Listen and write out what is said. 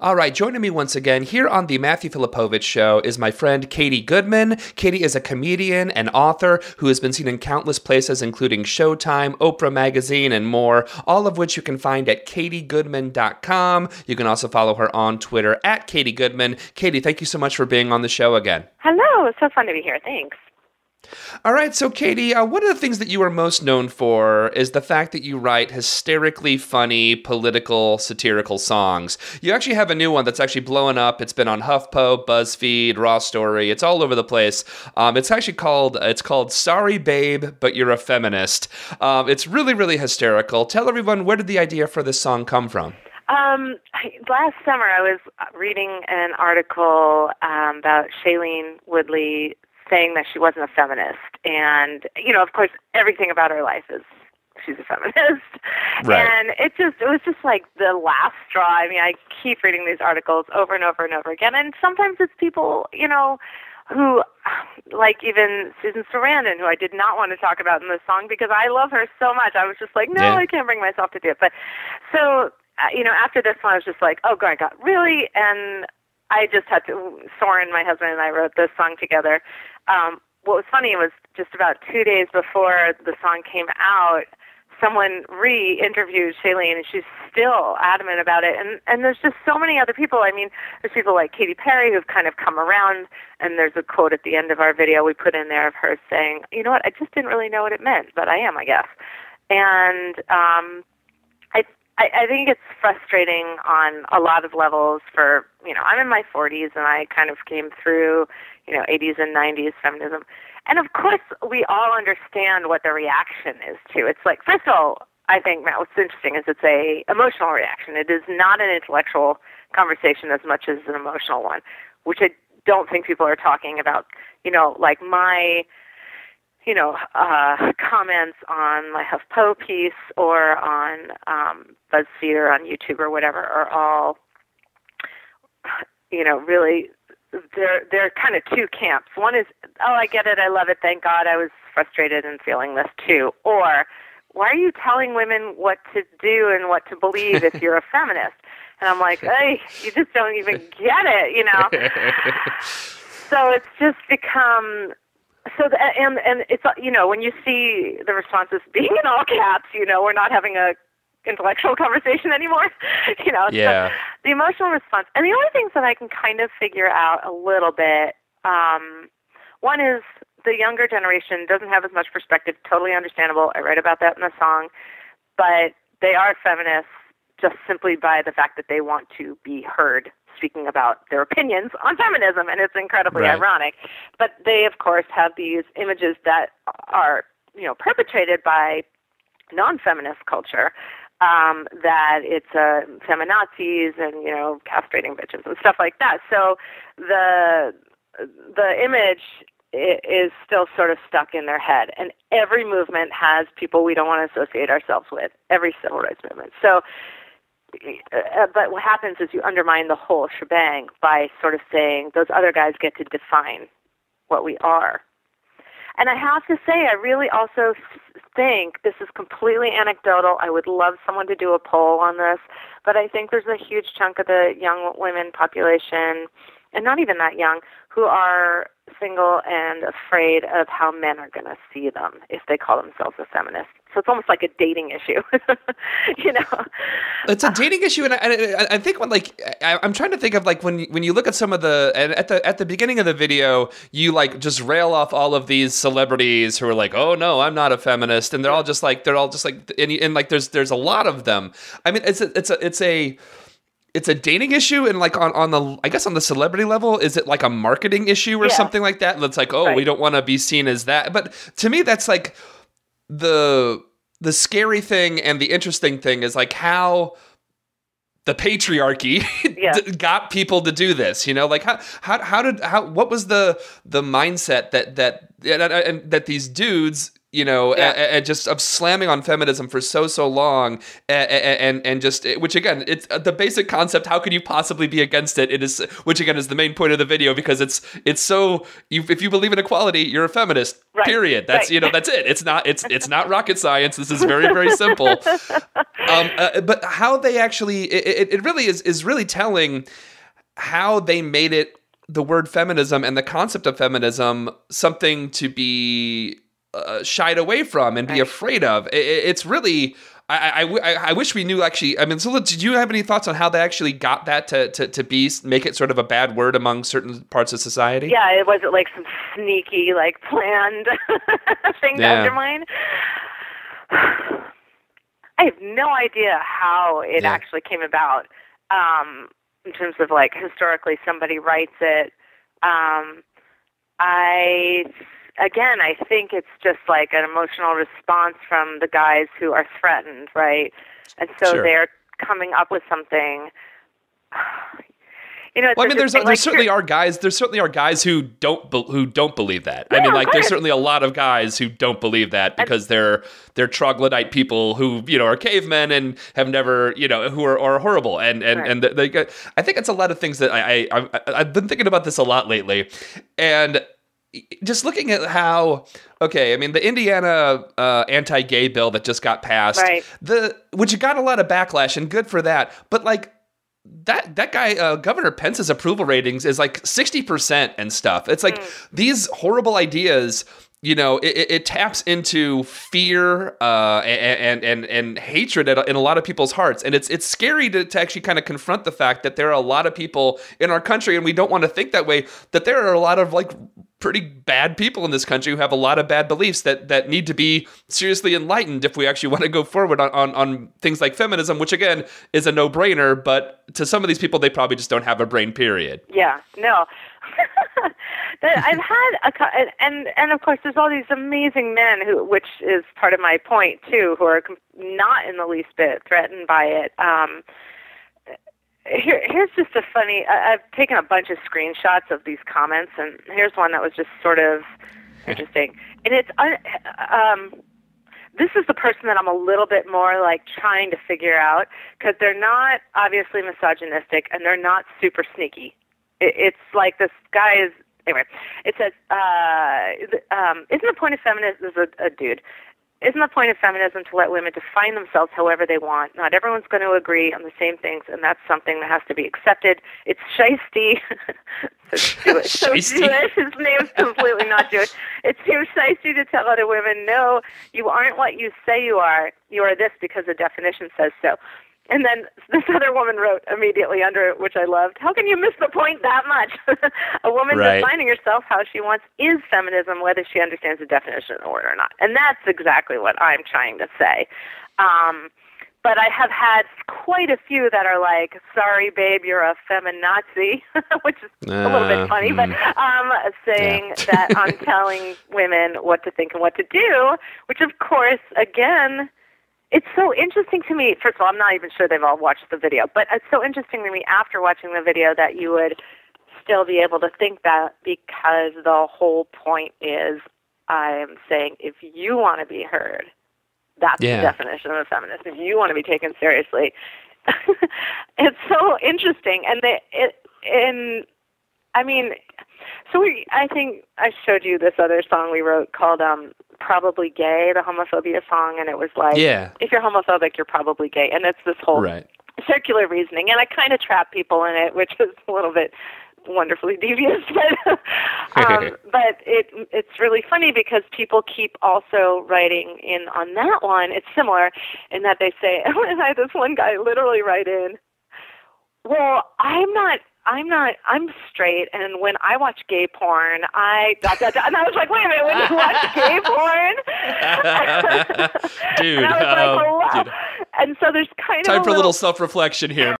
All right, joining me once again here on the Matthew Filipowicz Show is my friend Katie Goodman. Katie is a comedian and author who has been seen in countless places, including Showtime, Oprah Magazine, and more, all of which you can find at katiegoodman.com. You can also follow her on Twitter at Katie Goodman. Katie, thank you so much for being on the show again. Hello, it's so fun to be here. Thanks. All right, so Katie, one of the things that you are most known for is the fact that you write hysterically funny, political, satirical songs. You actually have a new one that's actually blowing up. It's been on HuffPo, BuzzFeed, Raw Story. It's all over the place. It's actually called Sorry Babe, But You're a Feminist. It's really, really hysterical. Tell everyone, where did the idea for this song come from? Last summer, I was reading an article about Shailene Woodley saying that she wasn't a feminist. And, you know, of course, everything about her life is she's a feminist. Right. And it was just like the last straw. I mean, I keep reading these articles over and over and over again. And sometimes it's people, you know, who, like even Susan Sarandon, who I did not want to talk about in this song because I love her so much. I was just like, no, I can't bring myself to do it. But so, you know, after this one, I was just like, oh, God, really? And I just had to, Soren, my husband, and I wrote this song together. What was funny was just about 2 days before the song came out, someone re-interviewed Shailene, and she's still adamant about it. And there's just so many other people. I mean, there's people like Katy Perry who've kind of come around, and there's a quote at the end of our video we put in there of her saying, you know what, I just didn't really know what it meant, but I am, I guess. And I think it's frustrating on a lot of levels for, you know, I'm in my 40s and I kind of came through, you know, 80s and 90s feminism. And of course, we all understand what the reaction is to. It's like, first of all, I think, Matt, what's interesting is it's a emotional reaction. It is not an intellectual conversation as much as an emotional one, which I don't think people are talking about. You know, like my, you know, comments on my HuffPo piece or on BuzzFeed or on YouTube or whatever are all, you know, really, they're kind of two camps. One is, oh, I get it, I love it, thank God, I was frustrated and feeling this too. Or, why are you telling women what to do and what to believe if you're a feminist? And I'm like, hey, you just don't even get it, you know? So it's just become... So, and it's, you know, when you see the responses being in all caps, you know, we're not having a intellectual conversation anymore, you know. Yeah. So the emotional response. And the only things that I can kind of figure out a little bit, one is the younger generation doesn't have as much perspective, totally understandable. I write about that in the song. But they are feminists just simply by the fact that they want to be heard speaking about their opinions on feminism, and it's incredibly ironic. But they, of course, have these images that are, you know, perpetrated by non-feminist culture, that it's feminazis and, you know, castrating bitches and stuff like that. So the image is still sort of stuck in their head, and every movement has people we don't want to associate ourselves with, every civil rights movement. So but what happens is you undermine the whole shebang by sort of saying those other guys get to define what we are. And I have to say, I really also think this is completely anecdotal. I would love someone to do a poll on this, but I think there's a huge chunk of the young women population, and not even that young, who are single and afraid of how men are going to see them if they call themselves a feminist. So it's almost like a dating issue, you know. It's a dating issue, and I think when, like, I'm trying to think of, like, when you look at some of the, and at the beginning of the video, you like just rail off all of these celebrities who are like, oh no, I'm not a feminist, and they're all just like, and like there's a lot of them. I mean, it's a dating issue, and like on the, I guess on the celebrity level, is it like a marketing issue or something like that? That's like, oh, we don't want to be seen as that. But to me, that's like the scary thing and the interesting thing is like how the patriarchy got people to do this. You know, like what was the mindset that these dudes and just of slamming on feminism for so long, and just, which again, it's the basic concept. How could you possibly be against it? It is, which again is the main point of the video, because it's so, if you believe in equality, you're a feminist. Right. Period. That's that's it. It's not rocket science. This is very, very simple. But how they actually, it really is really telling how they made it, the word feminism and the concept of feminism, something to be shied away from and be afraid of. It's really, I wish we knew actually. I mean, so did you have any thoughts on how they actually got that to make it sort of a bad word among certain parts of society? Yeah, it wasn't like some sneaky, like planned thing to undermine. I have no idea how it actually came about. In terms of like historically somebody writes it. I think it's just like an emotional response from the guys who are threatened, right? And so they're coming up with something. Well, I mean, there certainly are guys who don't believe that. I mean, like, there's certainly a lot of guys who don't believe that because they're troglodyte people who are cavemen and have never who are horrible and they I think it's a lot of things that I've been thinking about this a lot lately, and just looking at how I mean, the Indiana anti-gay bill that just got passed, which got a lot of backlash, and good for that, but like. That guy, Governor Pence's approval ratings is like 60% and stuff. It's like these horrible ideas, it taps into fear and hatred in a lot of people's hearts. And it's scary to actually kind of confront the fact that there are a lot of people in our country, and we don't want to think that way, that there are a lot of like pretty bad people in this country who have a lot of bad beliefs that need to be seriously enlightened if we actually want to go forward on things like feminism, which again is a no-brainer, but to some of these people, they probably just don't have a brain, period. Yeah, no. I've had and of course there's all these amazing men which is part of my point too, who are not in the least bit threatened by it. Here's just a funny. I've taken a bunch of screenshots of these comments, and here's one that was just sort of interesting. And it's this is the person that I'm a little bit more like trying to figure out, because they're not obviously misogynistic and they're not super sneaky. It's like this guy is anyway. It says, "Isn't the point of feminism?" This is a dude. Isn't the point of feminism to let women define themselves however they want? Not everyone's going to agree on the same things, and that's something that has to be accepted. It's shiesty. So Jewish. His name's completely not Jewish. It seems shiesty to tell other women, no, you aren't what you say you are. You are this because the definition says so. And then this other woman wrote immediately under it, which I loved, how can you miss the point that much? A woman defining herself how she wants is feminism, whether she understands the definition of the word or not. And that's exactly what I'm trying to say. But I have had quite a few that are like, sorry, babe, you're a feminazi, which is a little bit funny, but saying that I'm telling women what to think and what to do, which, of course, again, it's so interesting to me. First of all, I'm not even sure they've all watched the video, but it's so interesting to me after watching the video that you would still be able to think that, because the whole point is I'm saying if you want to be heard, that's the definition of a feminist. If you want to be taken seriously, it's so interesting. I think I showed you this other song we wrote called Probably Gay, the homophobia song, and it was like, if you're homophobic, you're probably gay. And it's this whole circular reasoning. And I kind of trap people in it, which is a little bit wonderfully devious. But it's really funny because people keep also writing in on that one. It's similar in that they say, I had this one guy literally write in, well, I'm straight, and when I watch gay porn, and I was like, wait a minute, when you watch gay porn? Dude, and I was like, oh, wow. Dude. And so there's kind time of for a little self-reflection here.